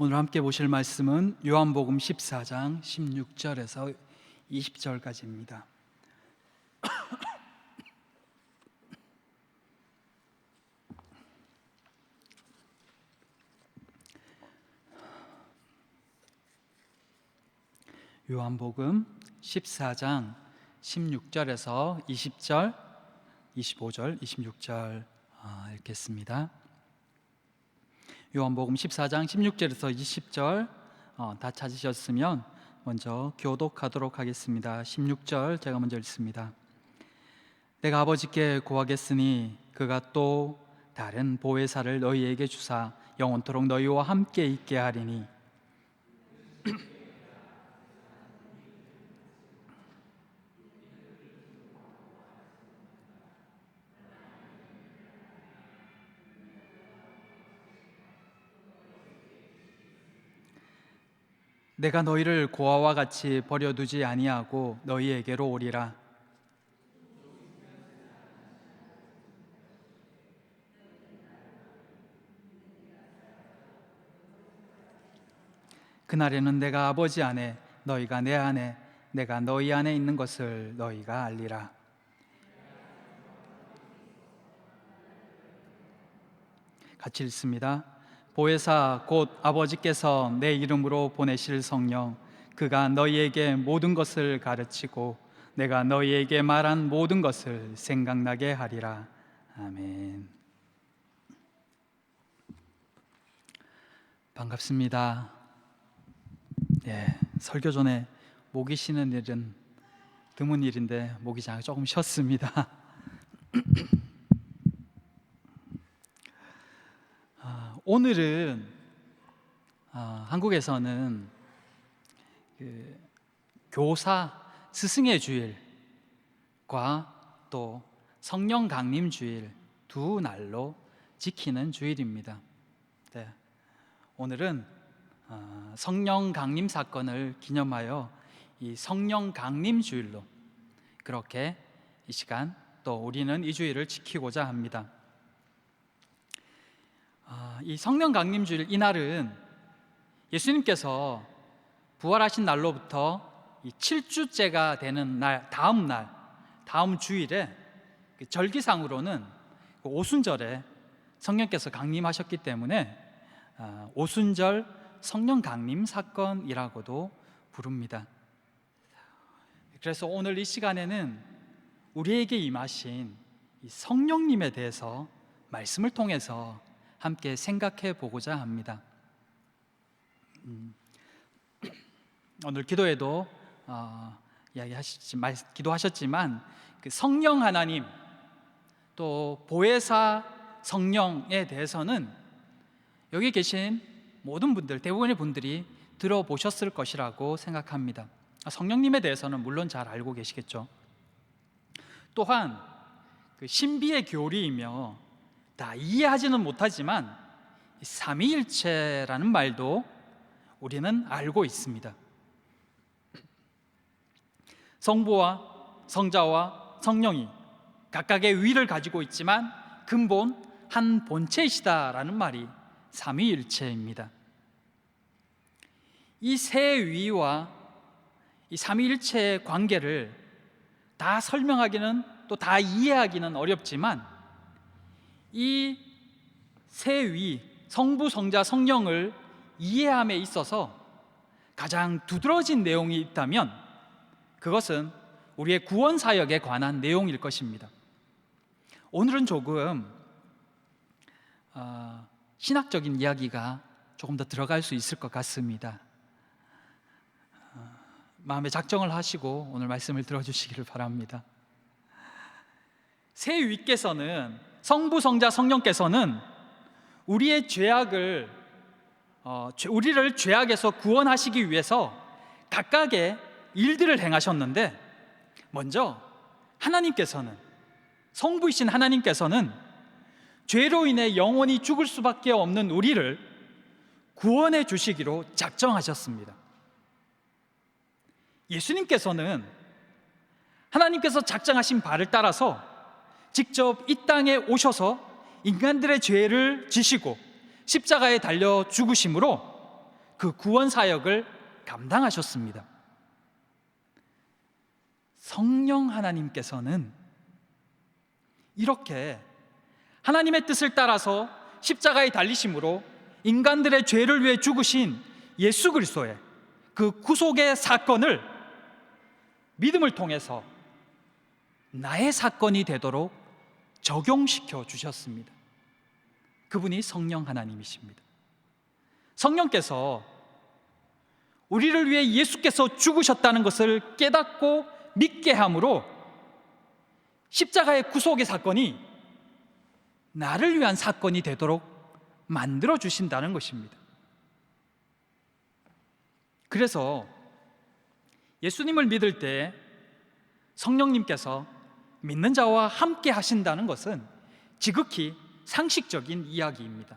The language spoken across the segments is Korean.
오늘 함께 보실 말씀은 요한복음 14장 16절에서 20절까지입니다. 요한복음 14장 16절에서 20절, 25절, 26절 읽겠습니다. 요한복음 14장 16절에서 20절 다 찾으셨으면 먼저 교독하도록 하겠습니다. 16절 제가 먼저 읽습니다. 내가 아버지께 구하겠으니 그가 또 다른 보혜사를 너희에게 주사 영원토록 너희와 함께 있게 하리니 내가 너희를 고아와 같이 버려두지 아니하고 너희에게로 오리라. 그날에는 내가 아버지 안에 너희가 내 안에 내가 너희 안에 있는 것을 너희가 알리라. 같이 읽습니다. 보혜사 곧 아버지께서 내 이름으로 보내실 성령 그가 너희에게 모든 것을 가르치고 내가 너희에게 말한 모든 것을 생각나게 하리라. 아멘. 반갑습니다. 설교 전에 목이 쉬는 일은 드문 일인데 목이 조금 쉬었습니다. 오늘은 한국에서는 교사 스승의 주일과 또 성령 강림 주일 두 날로 지키는 주일입니다. 오늘은 성령 강림 사건을 기념하여 이 성령 강림 주일로 그렇게 이 시간 또 우리는 이 주일을 지키고자 합니다. 이 성령 강림 주일 이날은 예수님께서 부활하신 날로부터 이 7주째가 되는 날 다음 주일에 절기상으로는 오순절에 성령께서 강림하셨기 때문에 오순절 성령 강림 사건이라고도 부릅니다. 그래서 오늘 이 시간에는 우리에게 임하신 이 성령님에 대해서 말씀을 통해서 함께 생각해 보고자 합니다. 오늘 기도에도 기도하셨지만 그 성령 하나님 또 보혜사 성령에 대해서는 여기 계신 모든 분들, 대부분의 분들이 들어보셨을 것이라고 생각합니다. 성령님에 대해서는 물론 잘 알고 계시겠죠. 또한 그 신비의 교리이며 다 이해하지는 못하지만 삼위일체라는 말도 우리는 알고 있습니다. 성부와 성자와 성령이 각각의 위를 가지고 있지만 근본 한 본체이시다라는 말이 삼위일체입니다. 이 세 위와 이 삼위일체의 관계를 다 설명하기는 또 다 이해하기는 어렵지만 이 세 위, 성부, 성자, 성령을 이해함에 있어서 가장 두드러진 내용이 있다면 그것은 우리의 구원 사역에 관한 내용일 것입니다. 오늘은 조금 신학적인 이야기가 조금 더 들어갈 수 있을 것 같습니다. 마음에 작정을 하시고 오늘 말씀을 들어주시기를 바랍니다. 세 위께서는 성부, 성자, 성령께서는 우리의 우리를 죄악에서 구원하시기 위해서 각각의 일들을 행하셨는데 먼저 하나님께서는 성부이신 하나님께서는 죄로 인해 영원히 죽을 수밖에 없는 우리를 구원해 주시기로 작정하셨습니다. 예수님께서는 하나님께서 작정하신 바를 따라서 직접 이 땅에 오셔서 인간들의 죄를 지시고 십자가에 달려 죽으심으로 그 구원 사역을 감당하셨습니다. 성령 하나님께서는 이렇게 하나님의 뜻을 따라서 십자가에 달리심으로 인간들의 죄를 위해 죽으신 예수 그리스도의 그 구속의 사건을 믿음을 통해서 나의 사건이 되도록 적용시켜 주셨습니다. 그분이 성령 하나님이십니다. 성령께서 우리를 위해 예수께서 죽으셨다는 것을 깨닫고 믿게 함으로 십자가의 구속의 사건이 나를 위한 사건이 되도록 만들어 주신다는 것입니다. 그래서 예수님을 믿을 때 성령님께서 믿는 자와 함께 하신다는 것은 지극히 상식적인 이야기입니다.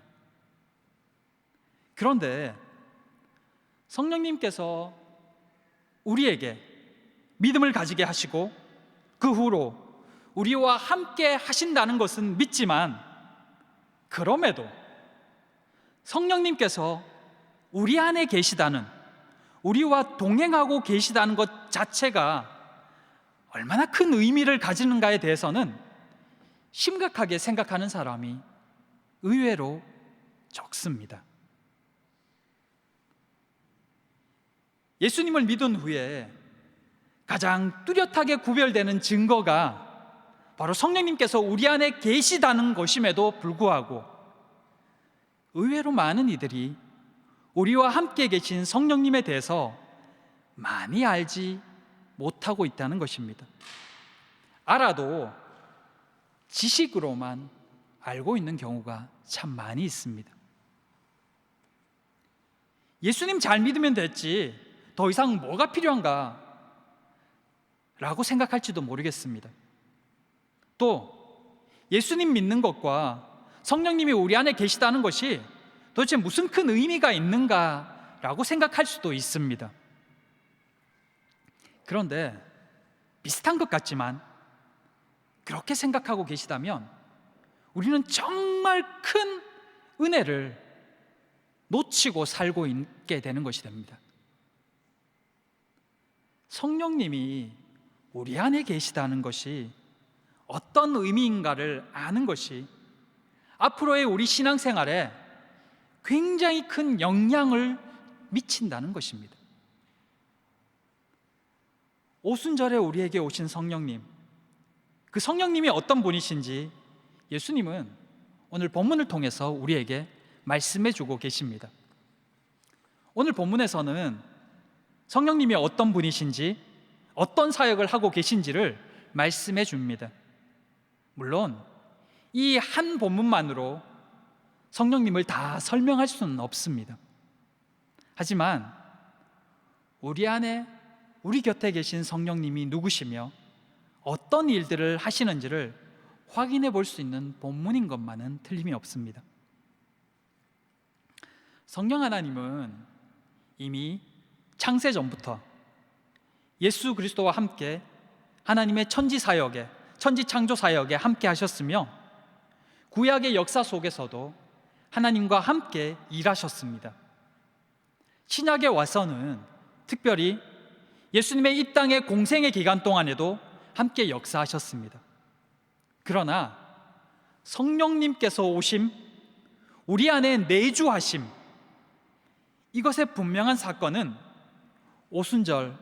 그런데 성령님께서 우리에게 믿음을 가지게 하시고 그 후로 우리와 함께 하신다는 것은 믿지만, 그럼에도 성령님께서 우리 안에 계시다는, 우리와 동행하고 계시다는 것 자체가 얼마나 큰 의미를 가지는가에 대해서는 심각하게 생각하는 사람이 의외로 적습니다. 예수님을 믿은 후에 가장 뚜렷하게 구별되는 증거가 바로 성령님께서 우리 안에 계시다는 것임에도 불구하고 의외로 많은 이들이 우리와 함께 계신 성령님에 대해서 많이 알지 못하고 있다는 것입니다. 알아도 지식으로만 알고 있는 경우가 참 많이 있습니다. 예수님 잘 믿으면 됐지, 더 이상 뭐가 필요한가? 라고 생각할지도 모르겠습니다. 또 예수님 믿는 것과 성령님이 우리 안에 계시다는 것이 도대체 무슨 큰 의미가 있는가? 라고 생각할 수도 있습니다. 그런데 비슷한 것 같지만 그렇게 생각하고 계시다면 우리는 정말 큰 은혜를 놓치고 살고 있게 되는 것이 됩니다. 성령님이 우리 안에 계시다는 것이 어떤 의미인가를 아는 것이 앞으로의 우리 신앙생활에 굉장히 큰 영향을 미친다는 것입니다. 오순절에 우리에게 오신 성령님, 그 성령님이 어떤 분이신지 예수님은 오늘 본문을 통해서 우리에게 말씀해 주고 계십니다. 오늘 본문에서는 성령님이 어떤 분이신지, 어떤 사역을 하고 계신지를 말씀해 줍니다. 물론 이 한 본문만으로 성령님을 다 설명할 수는 없습니다. 하지만 우리 안에, 우리 곁에 계신 성령님이 누구시며 어떤 일들을 하시는지를 확인해 볼 수 있는 본문인 것만은 틀림이 없습니다. 성령 하나님은 이미 창세 전부터 예수 그리스도와 함께 하나님의 천지 사역에, 천지 창조 사역에 함께 하셨으며 구약의 역사 속에서도 하나님과 함께 일하셨습니다. 신약에 와서는 특별히 예수님의 이 땅의 공생의 기간 동안에도 함께 역사하셨습니다. 그러나 성령님께서 오심, 우리 안에 내주하심, 이것의 분명한 사건은 오순절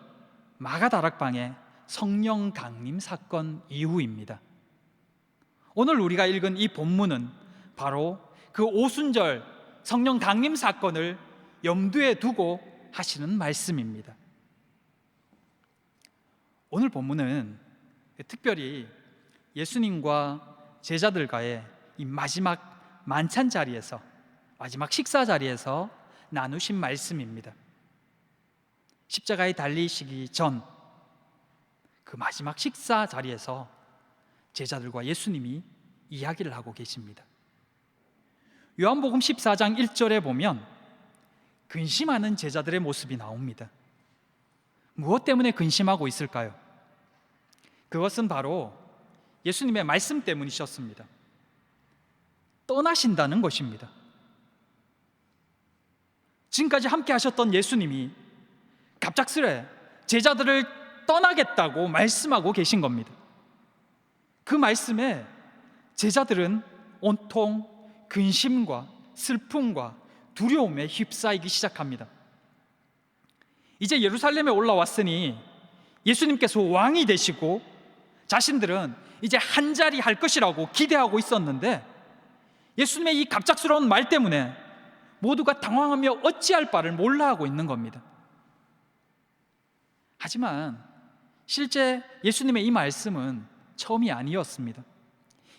마가다락방의 성령 강림 사건 이후입니다. 오늘 우리가 읽은 이 본문은 바로 그 오순절 성령 강림 사건을 염두에 두고 하시는 말씀입니다. 오늘 본문은 특별히 예수님과 제자들과의 이 마지막 만찬 자리에서, 마지막 식사 자리에서 나누신 말씀입니다. 십자가에 달리시기 전 그 마지막 식사 자리에서 제자들과 예수님이 이야기를 하고 계십니다. 요한복음 14장 1절에 보면 근심하는 제자들의 모습이 나옵니다. 무엇 때문에 근심하고 있을까요? 그것은 바로 예수님의 말씀 때문이셨습니다. 떠나신다는 것입니다. 지금까지 함께 하셨던 예수님이 갑작스레 제자들을 떠나겠다고 말씀하고 계신 겁니다. 그 말씀에 제자들은 온통 근심과 슬픔과 두려움에 휩싸이기 시작합니다. 이제 예루살렘에 올라왔으니 예수님께서 왕이 되시고 자신들은 이제 한자리 할 것이라고 기대하고 있었는데, 예수님의 이 갑작스러운 말 때문에 모두가 당황하며 어찌할 바를 몰라 하고 있는 겁니다. 하지만 실제 예수님의 이 말씀은 처음이 아니었습니다.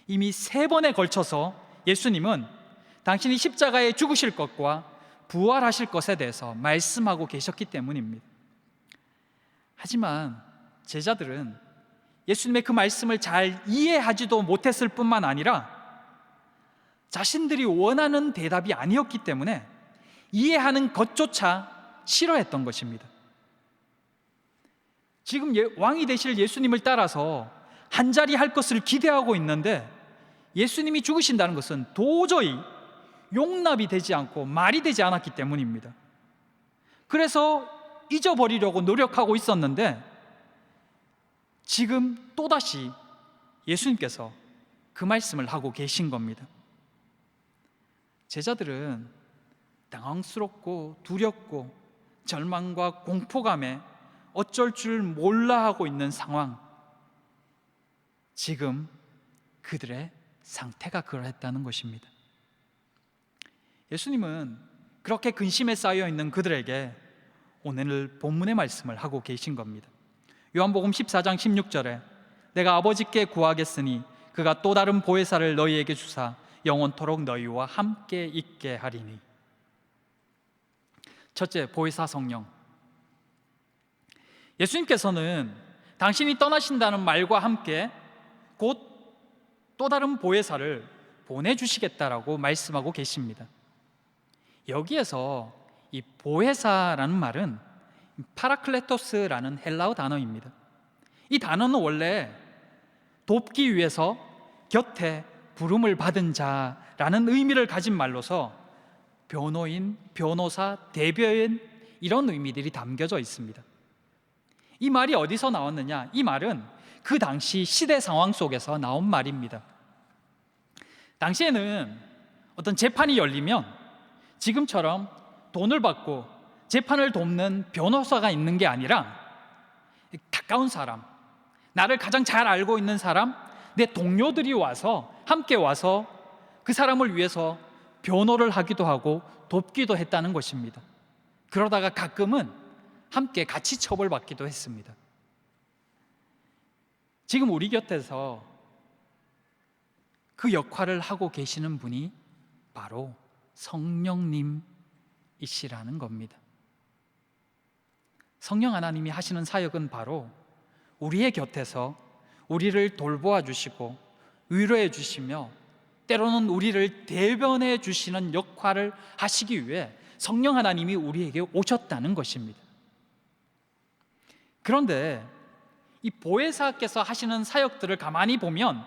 이미 3번에 걸쳐서 예수님은 당신이 십자가에 죽으실 것과 부활하실 것에 대해서 말씀하고 계셨기 때문입니다. 하지만 제자들은 예수님의 그 말씀을 잘 이해하지도 못했을 뿐만 아니라 자신들이 원하는 대답이 아니었기 때문에 이해하는 것조차 싫어했던 것입니다. 지금 왕이 되실 예수님을 따라서 한자리 할 것을 기대하고 있는데, 예수님이 죽으신다는 것은 도저히 용납이 되지 않고 말이 되지 않았기 때문입니다. 그래서 잊어버리려고 노력하고 있었는데, 지금 또다시 예수님께서 그 말씀을 하고 계신 겁니다. 제자들은 당황스럽고 두렵고 절망과 공포감에 어쩔 줄 몰라 하고 있는 상황, 지금 그들의 상태가 그러했다는 것입니다. 예수님은 그렇게 근심에 쌓여 있는 그들에게 오늘 본문의 말씀을 하고 계신 겁니다. 요한복음 14장 16절에 내가 아버지께 구하겠으니 그가 또 다른 보혜사를 너희에게 주사 영원토록 너희와 함께 있게 하리니. 첫째, 보혜사 성령. 예수님께서는 당신이 떠나신다는 말과 함께 곧 또 다른 보혜사를 보내주시겠다라고 말씀하고 계십니다. 여기에서 이 보혜사라는 말은 파라클레토스라는 헬라어 단어입니다. 이 단어는 원래 돕기 위해서 곁에 부름을 받은 자라는 의미를 가진 말로서 변호인, 변호사, 대변인 이런 의미들이 담겨져 있습니다. 이 말이 어디서 나왔느냐? 이 말은 그 당시 시대 상황 속에서 나온 말입니다. 당시에는 어떤 재판이 열리면 지금처럼 돈을 받고 재판을 돕는 변호사가 있는 게 아니라 가까운 사람, 나를 가장 잘 알고 있는 사람, 내 동료들이 와서 함께 와서 그 사람을 위해서 변호를 하기도 하고 돕기도 했다는 것입니다. 그러다가 가끔은 함께 같이 처벌받기도 했습니다. 지금 우리 곁에서 그 역할을 하고 계시는 분이 바로 성령님이시라는 겁니다. 성령 하나님이 하시는 사역은 바로 우리의 곁에서 우리를 돌보아 주시고 위로해 주시며 때로는 우리를 대변해 주시는 역할을 하시기 위해 성령 하나님이 우리에게 오셨다는 것입니다. 그런데 이 보혜사께서 하시는 사역들을 가만히 보면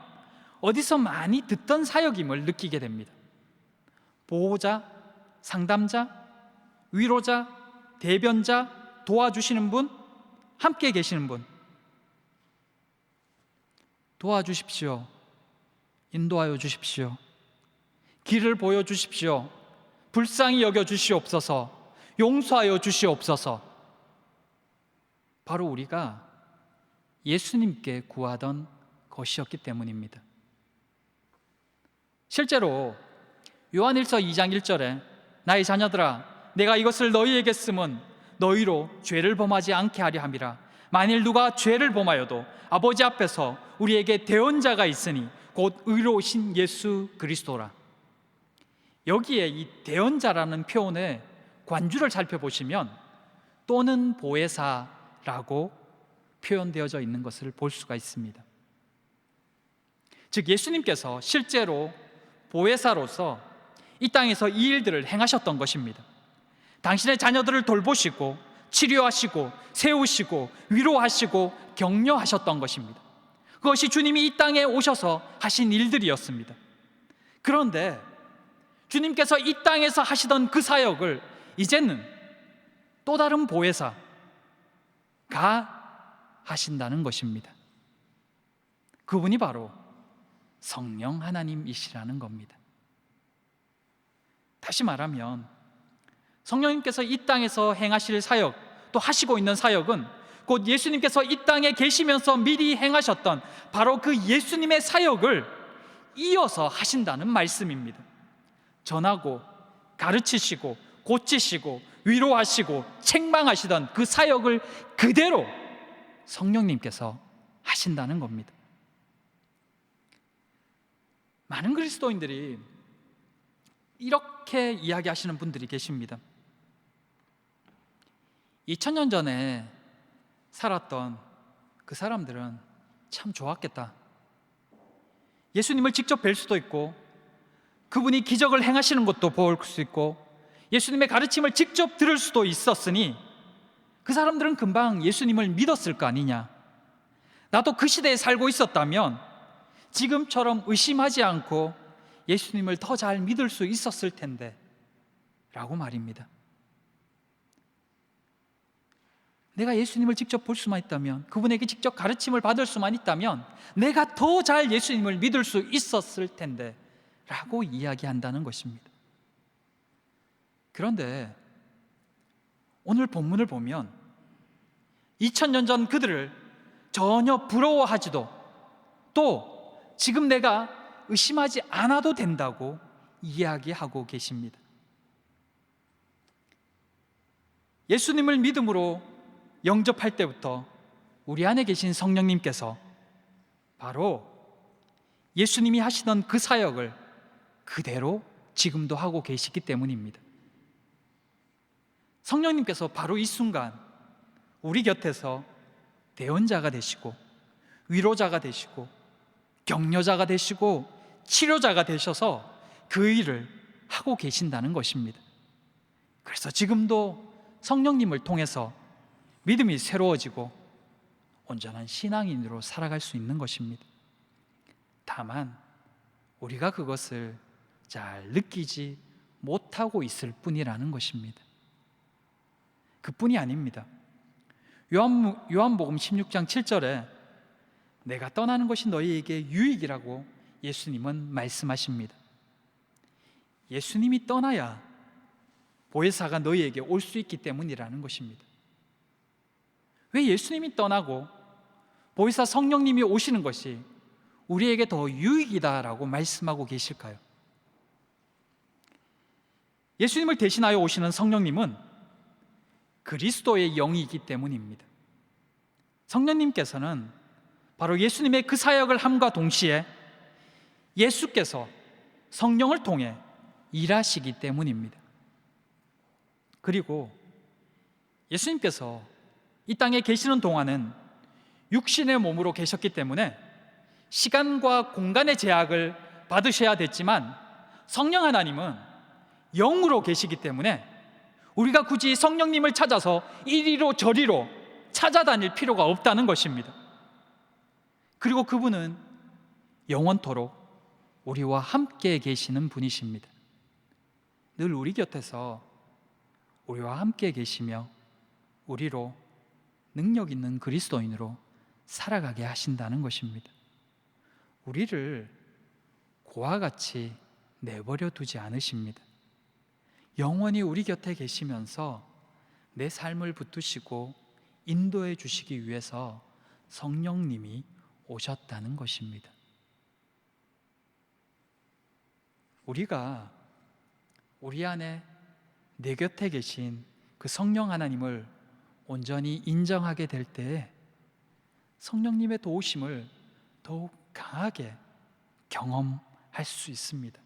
어디서 많이 듣던 사역임을 느끼게 됩니다. 보호자, 상담자, 위로자, 대변자, 도와주시는 분, 함께 계시는 분, 도와주십시오. 인도하여 주십시오. 길을 보여주십시오. 불쌍히 여겨주시옵소서. 용서하여 주시옵소서. 바로 우리가 예수님께 구하던 것이었기 때문입니다. 실제로 요한일서 2장 1절에 나의 자녀들아 내가 이것을 너희에게 쓰면 너희로 죄를 범하지 않게 하려 함이라. 만일 누가 죄를 범하여도 아버지 앞에서 우리에게 대언자가 있으니 곧 의로우신 예수 그리스도라. 여기에 이 대언자라는 표현의 관주를 살펴보시면 또는 보혜사라고 표현되어져 있는 것을 볼 수가 있습니다. 즉 예수님께서 실제로 보혜사로서 이 땅에서 이 일들을 행하셨던 것입니다. 당신의 자녀들을 돌보시고 치료하시고 세우시고 위로하시고 격려하셨던 것입니다. 그것이 주님이 이 땅에 오셔서 하신 일들이었습니다. 그런데 주님께서 이 땅에서 하시던 그 사역을 이제는 또 다른 보혜사가 하신다는 것입니다. 그분이 바로 성령 하나님이시라는 겁니다. 다시 말하면 성령님께서 이 땅에서 행하실 사역, 또 하시고 있는 사역은 곧 예수님께서 이 땅에 계시면서 미리 행하셨던 바로 그 예수님의 사역을 이어서 하신다는 말씀입니다. 전하고 가르치시고 고치시고 위로하시고 책망하시던 그 사역을 그대로 성령님께서 하신다는 겁니다. 많은 그리스도인들이 이렇게 이야기하시는 분들이 계십니다. 2000년 전에 살았던 그 사람들은 참 좋았겠다. 예수님을 직접 뵐 수도 있고 그분이 기적을 행하시는 것도 볼 수 있고 예수님의 가르침을 직접 들을 수도 있었으니 그 사람들은 금방 예수님을 믿었을 거 아니냐. 나도 그 시대에 살고 있었다면 지금처럼 의심하지 않고 예수님을 더 잘 믿을 수 있었을 텐데 라고 말입니다. 내가 예수님을 직접 볼 수만 있다면, 그분에게 직접 가르침을 받을 수만 있다면 내가 더 잘 예수님을 믿을 수 있었을 텐데 라고 이야기한다는 것입니다. 그런데 오늘 본문을 보면 2000년 전 그들을 전혀 부러워하지도 또 지금 내가 의심하지 않아도 된다고 이야기하고 계십니다. 예수님을 믿음으로 영접할 때부터 우리 안에 계신 성령님께서 바로 예수님이 하시던 그 사역을 그대로 지금도 하고 계시기 때문입니다. 성령님께서 바로 이 순간 우리 곁에서 대언자가 되시고 위로자가 되시고 격려자가 되시고 치료자가 되셔서 그 일을 하고 계신다는 것입니다. 그래서 지금도 성령님을 통해서 믿음이 새로워지고 온전한 신앙인으로 살아갈 수 있는 것입니다. 다만 우리가 그것을 잘 느끼지 못하고 있을 뿐이라는 것입니다. 그뿐이 아닙니다. 요한복음 16장 7절에 내가 떠나는 것이 너희에게 유익이라고 예수님은 말씀하십니다. 예수님이 떠나야 보혜사가 너희에게 올 수 있기 때문이라는 것입니다. 왜 예수님이 떠나고 보혜사 성령님이 오시는 것이 우리에게 더 유익이다라고 말씀하고 계실까요? 예수님을 대신하여 오시는 성령님은 그리스도의 영이기 때문입니다. 성령님께서는 바로 예수님의 그 사역을 함과 동시에 예수께서 성령을 통해 일하시기 때문입니다. 그리고 예수님께서 이 땅에 계시는 동안은 육신의 몸으로 계셨기 때문에 시간과 공간의 제약을 받으셔야 됐지만 성령 하나님은 영으로 계시기 때문에 우리가 굳이 성령님을 찾아서 이리로 저리로 찾아다닐 필요가 없다는 것입니다. 그리고 그분은 영원토록 우리와 함께 계시는 분이십니다. 늘 우리 곁에서 우리와 함께 계시며 우리로 능력 있는 그리스도인으로 살아가게 하신다는 것입니다. 우리를 고와 같이 내버려 두지 않으십니다. 영원히 우리 곁에 계시면서 내 삶을 붙드시고 인도해 주시기 위해서 성령님이 오셨다는 것입니다. 우리가 우리 안에 내 곁에 계신 그 성령 하나님을 온전히 인정하게 될 때 성령님의 도우심을 더욱 강하게 경험할 수 있습니다.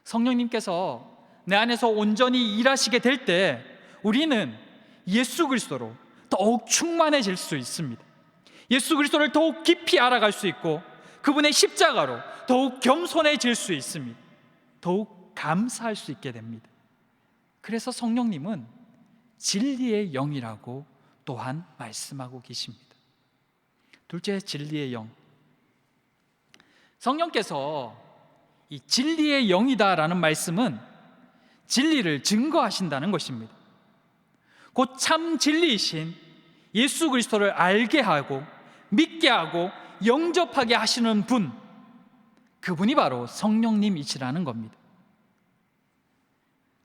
성령님께서 내 안에서 온전히 일하시게 될 때 우리는 예수 그리스도로 더욱 충만해질 수 있습니다. 예수 그리스도를 더욱 깊이 알아갈 수 있고 그분의 십자가로 더욱 겸손해질 수 있습니다. 더욱 감사할 수 있게 됩니다. 그래서 성령님은 진리의 영이라고 또한 말씀하고 계십니다. 둘째, 진리의 영. 성령께서 이 진리의 영이다라는 말씀은 진리를 증거하신다는 것입니다. 곧 참 진리이신 예수 그리스도를 알게 하고 믿게 하고 영접하게 하시는 분, 그분이 바로 성령님이시라는 겁니다.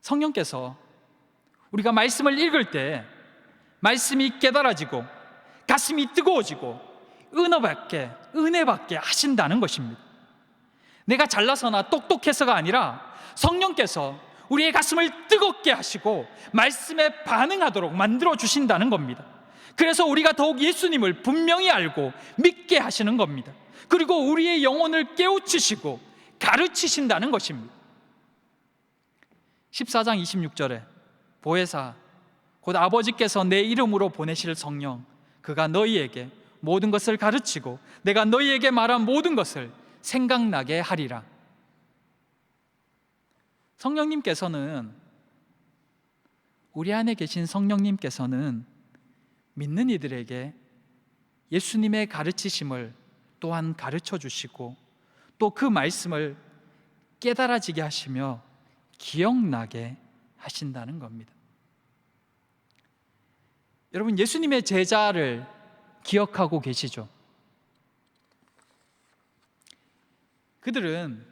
성령께서 우리가 말씀을 읽을 때 말씀이 깨달아지고 가슴이 뜨거워지고 은혜받게 하신다는 것입니다. 내가 잘나서나 똑똑해서가 아니라 성령께서 우리의 가슴을 뜨겁게 하시고 말씀에 반응하도록 만들어 주신다는 겁니다. 그래서 우리가 더욱 예수님을 분명히 알고 믿게 하시는 겁니다. 그리고 우리의 영혼을 깨우치시고 가르치신다는 것입니다. 14장 26절에 보혜사 곧 아버지께서 내 이름으로 보내실 성령, 그가 너희에게 모든 것을 가르치고 내가 너희에게 말한 모든 것을 생각나게 하리라. 성령님께서는, 우리 안에 계신 성령님께서는 믿는 이들에게 예수님의 가르치심을 또한 가르쳐 주시고 또 그 말씀을 깨달아지게 하시며 기억나게 하신다는 겁니다. 여러분, 예수님의 제자를 기억하고 계시죠? 그들은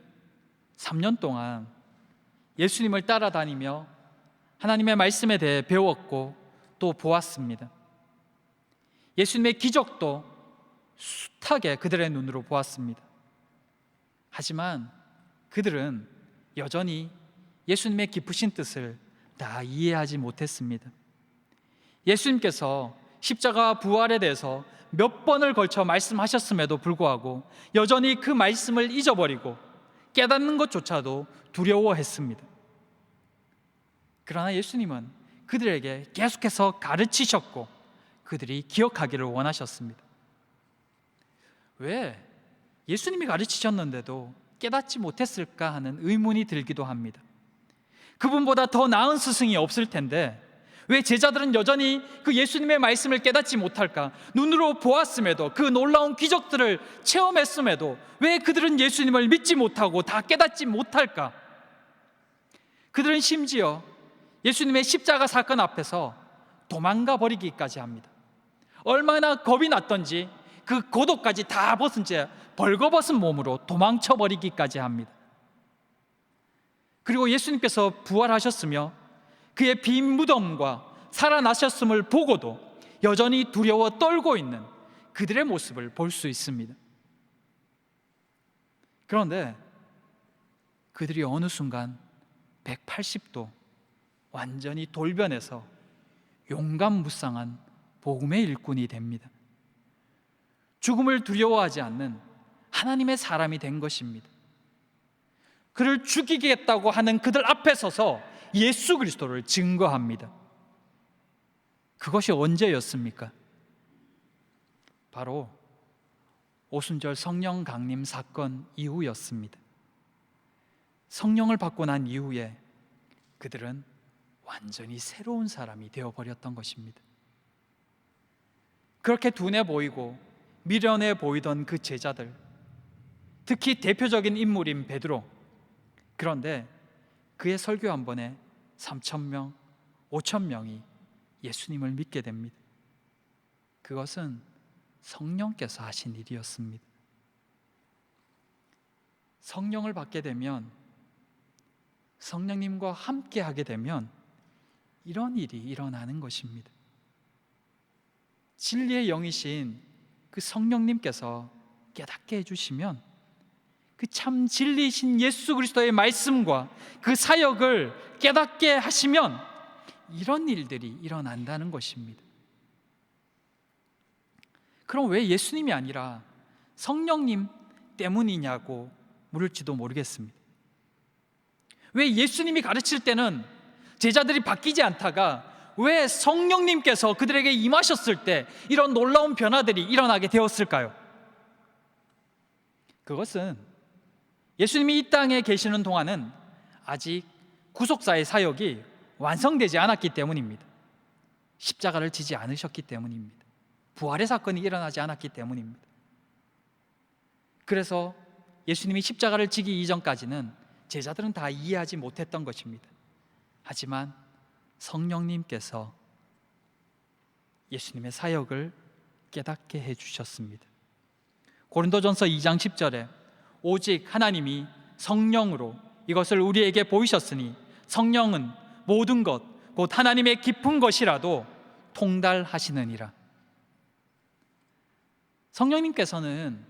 3년 동안 예수님을 따라다니며 하나님의 말씀에 대해 배웠고 또 보았습니다. 예수님의 기적도 숱하게 그들의 눈으로 보았습니다. 하지만 그들은 여전히 예수님의 깊으신 뜻을 다 이해하지 못했습니다. 예수님께서 십자가 부활에 대해서 몇 번을 걸쳐 말씀하셨음에도 불구하고 여전히 그 말씀을 잊어버리고 깨닫는 것조차도 두려워했습니다. 그러나 예수님은 그들에게 계속해서 가르치셨고 그들이 기억하기를 원하셨습니다. 왜 예수님이 가르치셨는데도 깨닫지 못했을까 하는 의문이 들기도 합니다. 그분보다 더 나은 스승이 없을 텐데 왜 제자들은 여전히 그 예수님의 말씀을 깨닫지 못할까? 눈으로 보았음에도, 그 놀라운 기적들을 체험했음에도 왜 그들은 예수님을 믿지 못하고 다 깨닫지 못할까? 그들은 심지어 예수님의 십자가 사건 앞에서 도망가 버리기까지 합니다. 얼마나 겁이 났던지 그 고도까지 다 벗은 채 벌거벗은 몸으로 도망쳐 버리기까지 합니다. 그리고 예수님께서 부활하셨으며 그의 빈 무덤과 살아나셨음을 보고도 여전히 두려워 떨고 있는 그들의 모습을 볼 수 있습니다. 그런데 그들이 어느 순간 180도 완전히 돌변해서 용감무쌍한 복음의 일꾼이 됩니다. 죽음을 두려워하지 않는 하나님의 사람이 된 것입니다. 그를 죽이겠다고 하는 그들 앞에 서서 예수 그리스도를 증거합니다. 그것이 언제였습니까? 바로 오순절 성령 강림 사건 이후였습니다. 성령을 받고 난 이후에 그들은 완전히 새로운 사람이 되어버렸던 것입니다. 그렇게 둔해 보이고 미련해 보이던 그 제자들, 특히 대표적인 인물인 베드로, 그런데 그의 설교 한 번에 3,000명, 5,000명이 예수님을 믿게 됩니다. 그것은 성령께서 하신 일이었습니다. 성령을 받게 되면, 성령님과 함께 하게 되면 이런 일이 일어나는 것입니다. 진리의 영이신 그 성령님께서 깨닫게 해주시면 그 참 진리이신 예수 그리스도의 말씀과 그 사역을 깨닫게 하시면 이런 일들이 일어난다는 것입니다. 그럼 왜 예수님이 아니라 성령님 때문이냐고 물을지도 모르겠습니다. 왜 예수님이 가르칠 때는 제자들이 바뀌지 않다가 왜 성령님께서 그들에게 임하셨을 때 이런 놀라운 변화들이 일어나게 되었을까요? 그것은 예수님이 이 땅에 계시는 동안은 아직 구속사의 사역이 완성되지 않았기 때문입니다. 십자가를 지지 않으셨기 때문입니다. 부활의 사건이 일어나지 않았기 때문입니다. 그래서 예수님이 십자가를 지기 이전까지는 제자들은 다 이해하지 못했던 것입니다. 하지만 성령님께서 예수님의 사역을 깨닫게 해주셨습니다. 고린도전서 2장 10절에 오직 하나님이 성령으로 이것을 우리에게 보이셨으니 성령은 모든 것 곧 하나님의 깊은 것이라도 통달하시느니라. 성령님께서는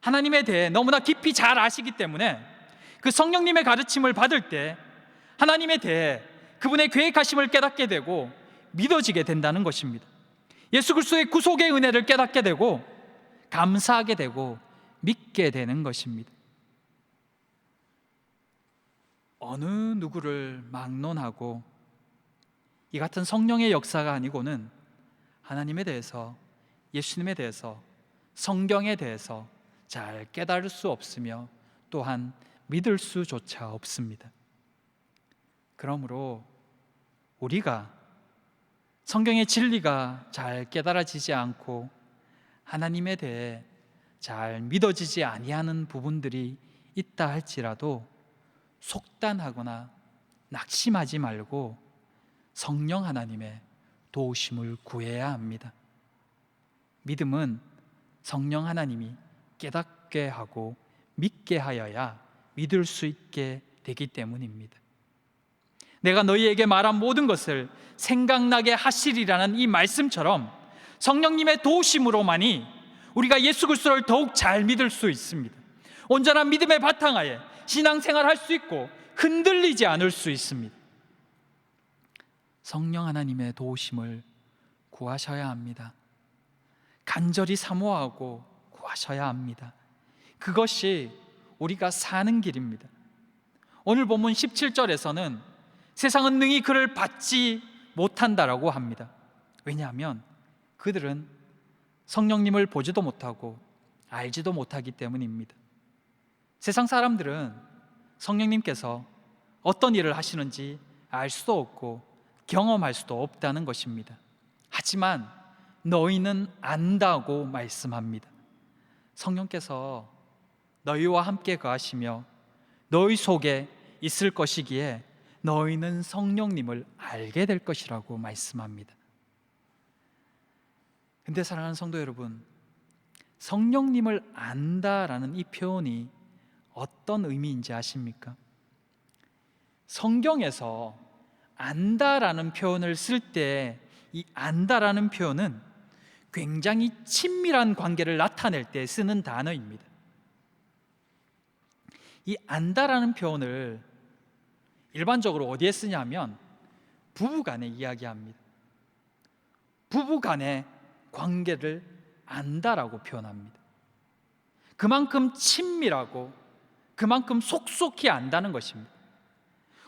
하나님에 대해 너무나 깊이 잘 아시기 때문에 그 성령님의 가르침을 받을 때 하나님에 대해 그분의 계획하심을 깨닫게 되고 믿어지게 된다는 것입니다. 예수 그리스도의 구속의 은혜를 깨닫게 되고 감사하게 되고 믿게 되는 것입니다. 어느 누구를 막론하고 이 같은 성령의 역사가 아니고는 하나님에 대해서, 예수님에 대해서, 성경에 대해서 잘 깨달을 수 없으며 또한 믿을 수조차 없습니다. 그러므로 우리가 성경의 진리가 잘 깨달아지지 않고 하나님에 대해 잘 믿어지지 아니하는 부분들이 있다 할지라도 속단하거나 낙심하지 말고 성령 하나님의 도우심을 구해야 합니다. 믿음은 성령 하나님이 깨닫게 하고 믿게 하여야 믿을 수 있게 되기 때문입니다. 내가 너희에게 말한 모든 것을 생각나게 하시리라는 이 말씀처럼 성령님의 도우심으로만이 우리가 예수 그리스도를 더욱 잘 믿을 수 있습니다. 온전한 믿음의 바탕하에 신앙생활할 수 있고 흔들리지 않을 수 있습니다. 성령 하나님의 도우심을 구하셔야 합니다. 간절히 사모하고 구하셔야 합니다. 그것이 우리가 사는 길입니다. 오늘 본문 17절에서는 세상은 능히 그를 받지 못한다라고 합니다. 왜냐하면 그들은 성령님을 보지도 못하고 알지도 못하기 때문입니다. 세상 사람들은 성령님께서 어떤 일을 하시는지 알 수도 없고 경험할 수도 없다는 것입니다. 하지만 너희는 안다고 말씀합니다. 성령께서 너희와 함께 거하시며 너희 속에 있을 것이기에 너희는 성령님을 알게 될 것이라고 말씀합니다. 근데 사랑하는 성도 여러분, 성령님을 안다라는 이 표현이 어떤 의미인지 아십니까? 성경에서 안다라는 표현을 쓸 때 이 안다라는 표현은 굉장히 친밀한 관계를 나타낼 때 쓰는 단어입니다. 이 안다라는 표현을 일반적으로 어디에 쓰냐면 부부간에 이야기합니다. 부부간의 관계를 안다라고 표현합니다. 그만큼 친밀하고 그만큼 속속히 안다는 것입니다.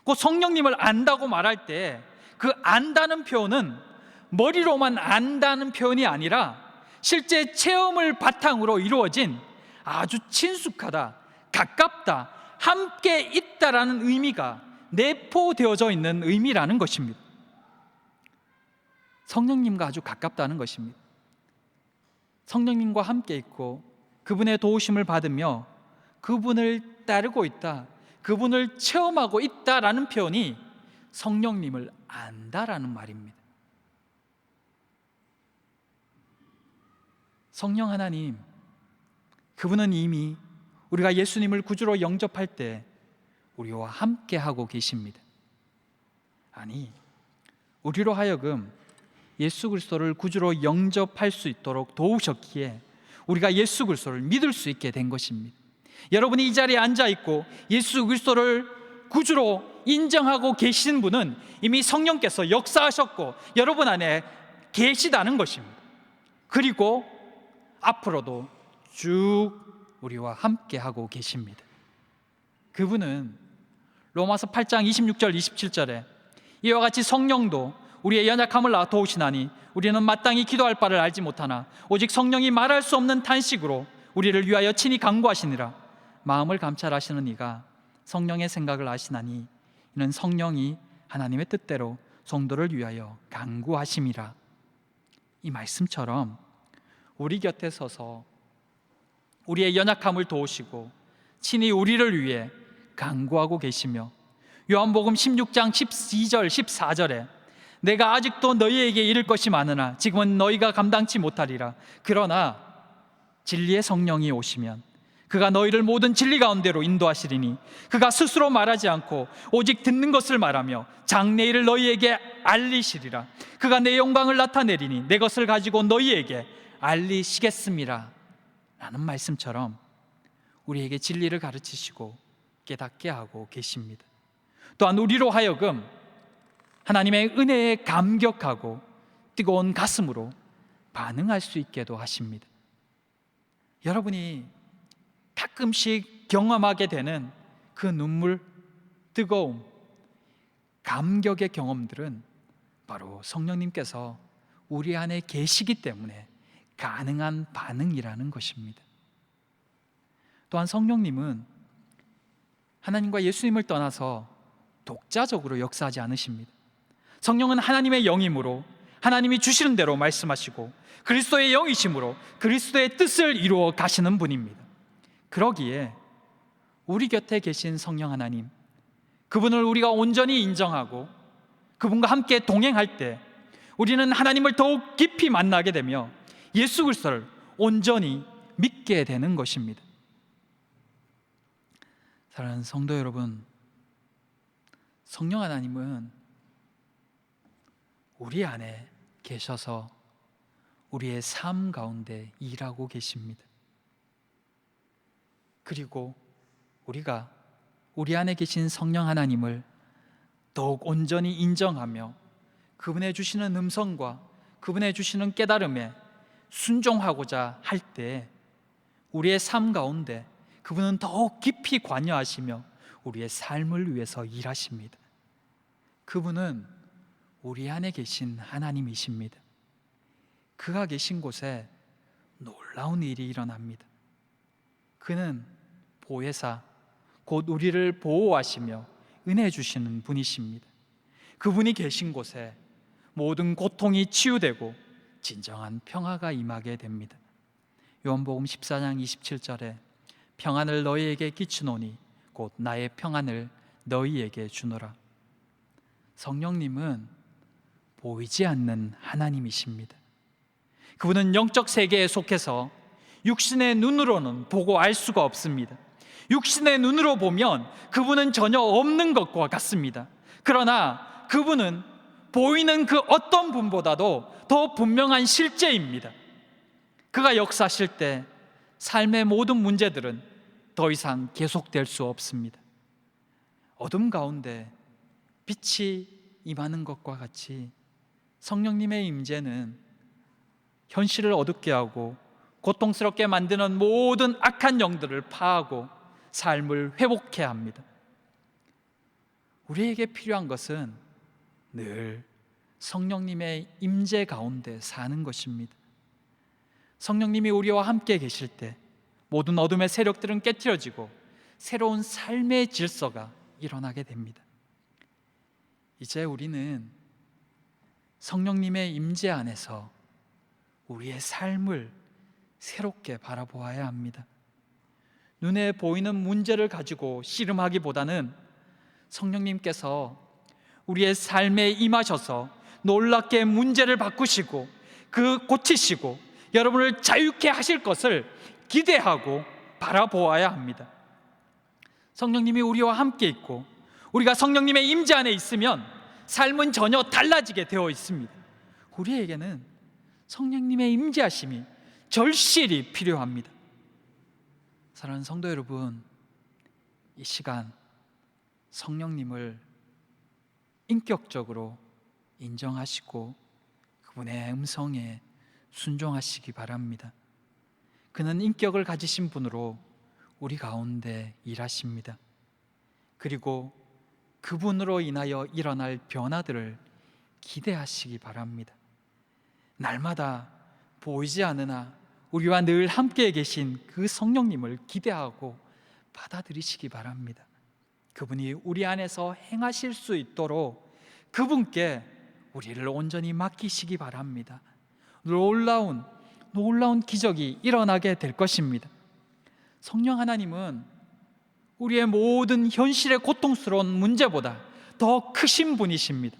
그 성령님을 안다고 말할 때 그 안다는 표현은 머리로만 안다는 표현이 아니라 실제 체험을 바탕으로 이루어진 아주 친숙하다, 가깝다, 함께 있다라는 의미가 내포되어져 있는 의미라는 것입니다. 성령님과 아주 가깝다는 것입니다. 성령님과 함께 있고 그분의 도우심을 받으며 그분을 따르고 있다, 그분을 체험하고 있다라는 표현이 성령님을 안다라는 말입니다. 성령 하나님, 그분은 이미 우리가 예수님을 구주로 영접할 때 우리와 함께 하고 계십니다. 아니, 우리로 하여금 예수 그리스도를 구주로 영접할 수 있도록 도우셨기에 우리가 예수 그리스도를 믿을 수 있게 된 것입니다. 여러분이 이 자리에 앉아 있고 예수 그리스도를 구주로 인정하고 계신 분은 이미 성령께서 역사하셨고 여러분 안에 계시다는 것입니다. 그리고 앞으로도 쭉 우리와 함께 하고 계십니다. 그분은 로마서 8장 26절 27절에 이와 같이 성령도 우리의 연약함을 도우시나니 우리는 마땅히 기도할 바를 알지 못하나 오직 성령이 말할 수 없는 탄식으로 우리를 위하여 친히 간구하시니라. 마음을 감찰하시는 이가 성령의 생각을 아시나니 이는 성령이 하나님의 뜻대로 성도를 위하여 간구하심이라. 이 말씀처럼 우리 곁에 서서 우리의 연약함을 도우시고 친히 우리를 위해 간구하고 계시며 요한복음 16장 12절 14절에 내가 아직도 너희에게 이를 것이 많으나 지금은 너희가 감당치 못하리라. 그러나 진리의 성령이 오시면 그가 너희를 모든 진리 가운데로 인도하시리니 그가 스스로 말하지 않고 오직 듣는 것을 말하며 장래일을 너희에게 알리시리라. 그가 내 영광을 나타내리니 내 것을 가지고 너희에게 알리시겠습니다. 라는 말씀처럼 우리에게 진리를 가르치시고 깨닫게 하고 계십니다. 또한 우리로 하여금 하나님의 은혜에 감격하고 뜨거운 가슴으로 반응할 수 있게도 하십니다. 여러분이 가끔씩 경험하게 되는 그 눈물, 뜨거움, 감격의 경험들은 바로 성령님께서 우리 안에 계시기 때문에 가능한 반응이라는 것입니다. 또한 성령님은 하나님과 예수님을 떠나서 독자적으로 역사하지 않으십니다. 성령은 하나님의 영이므로 하나님이 주시는 대로 말씀하시고 그리스도의 영이심으로 그리스도의 뜻을 이루어 가시는 분입니다. 그러기에 우리 곁에 계신 성령 하나님, 그분을 우리가 온전히 인정하고 그분과 함께 동행할 때 우리는 하나님을 더욱 깊이 만나게 되며 예수 그리스도를 온전히 믿게 되는 것입니다. 사랑하는 성도 여러분, 성령 하나님은 우리 안에 계셔서 우리의 삶 가운데 일하고 계십니다. 그리고 우리가 우리 안에 계신 성령 하나님을 더욱 온전히 인정하며 그분의 주시는 음성과 그분의 주시는 깨달음에 순종하고자 할 때 우리의 삶 가운데 그분은 더욱 깊이 관여하시며 우리의 삶을 위해서 일하십니다. 그분은 우리 안에 계신 하나님이십니다. 그가 계신 곳에 놀라운 일이 일어납니다. 그는 보혜사, 곧 우리를 보호하시며 은혜 주시는 분이십니다. 그분이 계신 곳에 모든 고통이 치유되고 진정한 평화가 임하게 됩니다. 요한복음 14장 27절에 평안을 너희에게 끼치노니 곧 나의 평안을 너희에게 주노라. 성령님은 보이지 않는 하나님이십니다. 그분은 영적 세계에 속해서 육신의 눈으로는 보고 알 수가 없습니다. 육신의 눈으로 보면 그분은 전혀 없는 것과 같습니다. 그러나 그분은 보이는 그 어떤 분보다도 더 분명한 실제입니다. 그가 역사하실 때 삶의 모든 문제들은 더 이상 계속될 수 없습니다. 어둠 가운데 빛이 임하는 것과 같이 성령님의 임재는 현실을 어둡게 하고 고통스럽게 만드는 모든 악한 영들을 파하고 삶을 회복해야 합니다. 우리에게 필요한 것은 늘 성령님의 임재 가운데 사는 것입니다. 성령님이 우리와 함께 계실 때 모든 어둠의 세력들은 깨트려지고 새로운 삶의 질서가 일어나게 됩니다. 이제 우리는 성령님의 임재 안에서 우리의 삶을 새롭게 바라보아야 합니다. 눈에 보이는 문제를 가지고 씨름하기보다는 성령님께서 우리의 삶에 임하셔서 놀랍게 문제를 바꾸시고 그 고치시고 여러분을 자유케 하실 것을 기대하고 바라보아야 합니다. 성령님이 우리와 함께 있고 우리가 성령님의 임재 안에 있으면 삶은 전혀 달라지게 되어 있습니다. 우리에게는 성령님의 임재하심이 절실히 필요합니다. 사랑하는 성도 여러분, 이 시간 성령님을 인격적으로 인정하시고 그분의 음성에 순종하시기 바랍니다. 그는 인격을 가지신 분으로 우리 가운데 일하십니다. 그리고 그분으로 인하여 일어날 변화들을 기대하시기 바랍니다. 날마다 보이지 않으나 우리와 늘 함께 계신 그 성령님을 기대하고 받아들이시기 바랍니다. 그분이 우리 안에서 행하실 수 있도록 그분께 우리를 온전히 맡기시기 바랍니다. 놀라운 기적이 일어나게 될 것입니다. 성령 하나님은 우리의 모든 현실의 고통스러운 문제보다 더 크신 분이십니다.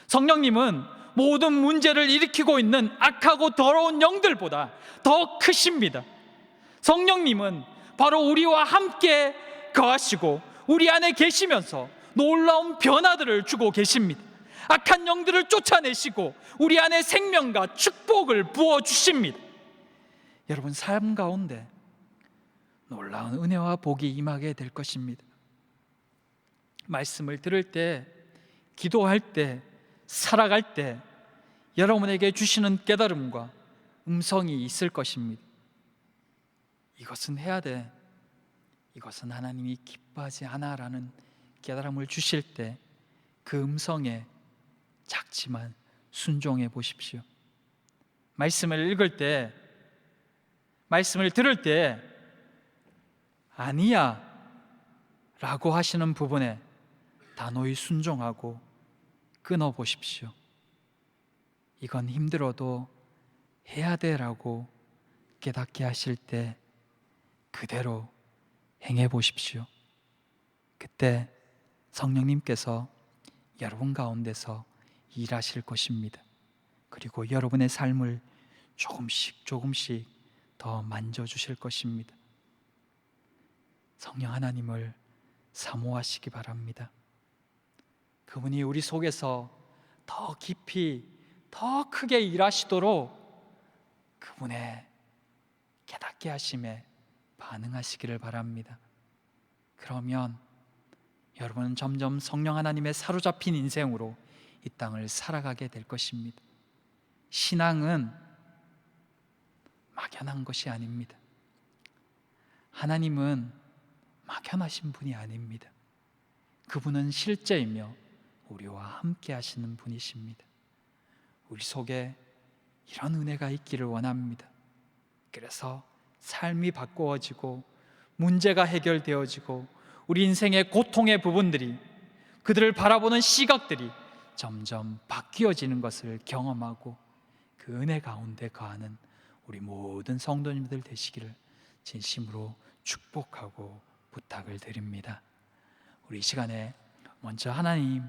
성령님은 모든 문제를 일으키고 있는 악하고 더러운 영들보다 더 크십니다. 성령님은 바로 우리와 함께 거하시고 우리 안에 계시면서 놀라운 변화들을 주고 계십니다. 악한 영들을 쫓아내시고 우리 안에 생명과 축복을 부어주십니다. 여러분, 삶 가운데 놀라운 은혜와 복이 임하게 될 것입니다. 말씀을 들을 때, 기도할 때, 살아갈 때 여러분에게 주시는 깨달음과 음성이 있을 것입니다. 이것은 해야 돼, 이것은 하나님이 기뻐하지 않아 라는 깨달음을 주실 때 그 음성에 작지만 순종해 보십시오. 말씀을 읽을 때, 말씀을 들을 때 아니야 라고 하시는 부분에 단호히 순종하고 끊어보십시오. 이건 힘들어도 해야 돼 라고 깨닫게 하실 때 그대로 행해 보십시오. 그때 성령님께서 여러분 가운데서 일하실 것입니다. 그리고 여러분의 삶을 조금씩 조금씩 더 만져주실 것입니다. 성령 하나님을 사모하시기 바랍니다. 그분이 우리 속에서 더 깊이, 더 크게 일하시도록 그분의 깨닫게 하심에 반응하시기를 바랍니다. 그러면 여러분은 점점 성령 하나님의 사로잡힌 인생으로 이 땅을 살아가게 될 것입니다. 신앙은 막연한 것이 아닙니다. 하나님은 막연하신 분이 아닙니다. 그분은 실제이며 우리와 함께 하시는 분이십니다. 우리 속에 이런 은혜가 있기를 원합니다. 그래서 삶이 바꾸어지고 문제가 해결되어지고 우리 인생의 고통의 부분들이, 그들을 바라보는 시각들이 점점 바뀌어지는 것을 경험하고 그 은혜 가운데 거하는 우리 모든 성도님들 되시기를 진심으로 축복하고 부탁을 드립니다. 우리 이 시간에 먼저 하나님,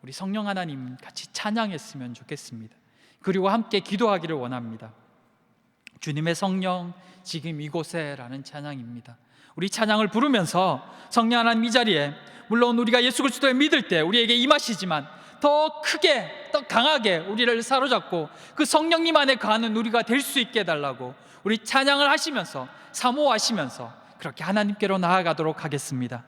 우리 성령 하나님 같이 찬양했으면 좋겠습니다. 그리고 함께 기도하기를 원합니다. 주님의 성령 지금 이곳에 라는 찬양입니다. 우리 찬양을 부르면서 성령 하나님 이 자리에, 물론 우리가 예수 그리스도를 믿을 때 우리에게 임하시지만 더 크게, 더 강하게 우리를 사로잡고 그 성령님 안에 거하는 우리가 될 수 있게 해달라고 우리 찬양을 하시면서, 사모하시면서 그렇게 하나님께로 나아가도록 하겠습니다.